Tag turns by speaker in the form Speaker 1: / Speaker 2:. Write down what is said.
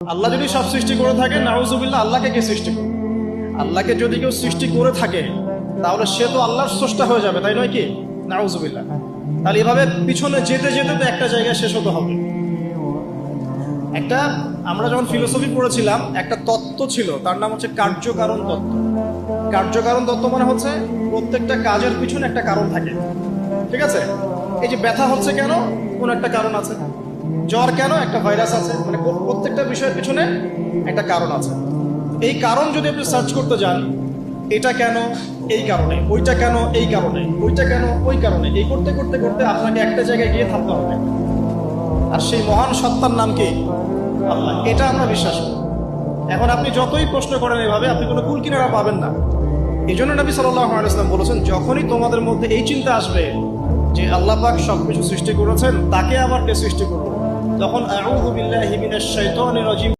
Speaker 1: আল্লাহ যদি সব সৃষ্টি করে থাকে, নাউজুবিল্লাহ, আল্লাহকে কে সৃষ্টি করে? আল্লাহকে যদি কেউ সৃষ্টি করে থাকে তাহলে সে তো আল্লাহর স্রষ্টা হয়ে যাবে, তাই নয় কি? নাউজুবিল্লাহ। তাহলে এভাবে পিছনে যেতে যেতে তো একটা জায়গায় শেষ হতে হবে। আমরা যখন ফিলোসফি পড়েছিলাম, একটা তত্ত্ব ছিল, তার নাম হচ্ছে কার্যকারণ তত্ত্ব। কার্যকারণ তত্ত্ব মানে হচ্ছে প্রত্যেকটা কাজের পিছনে একটা কারণ থাকে। ঠিক আছে? এই যে ব্যথা হচ্ছে কেন, কোন একটা কারণ আছে। জ্বর কেন, একটা ভাইরাস আছে। মানে প্রত্যেকটা বিষয়ের পিছনে একটা কারণ আছে। এই কারণ যদি আপনি সার্চ করতে যান, এটা কেন এই কারণে, ওইটা কেন এই কারণে, ওইটা কেন ওই কারণে, এই করতে করতে করতে আপনাকে একটা জায়গায় গিয়ে থামতে হবে। আর সেই মহান সত্তার নাম কি? আল্লাহ। এটা আমরা বিশ্বাস করি। এখন আপনি যতই প্রশ্ন করেন এভাবে, আপনি কোনো কুল কিনারা পাবেন না। এই জন্য নবী সাল্লাল্লাহু আলাইহি ওয়াসাল্লাম বলেছেন, যখনই তোমাদের মধ্যে এই চিন্তা আসবে যে আল্লাহ পাক সবকিছু সৃষ্টি করেছেন, তাকে আবার কে সৃষ্টি করবে, তখন আউযু বিল্লাহি মিনাশ শাইতানির রাজিম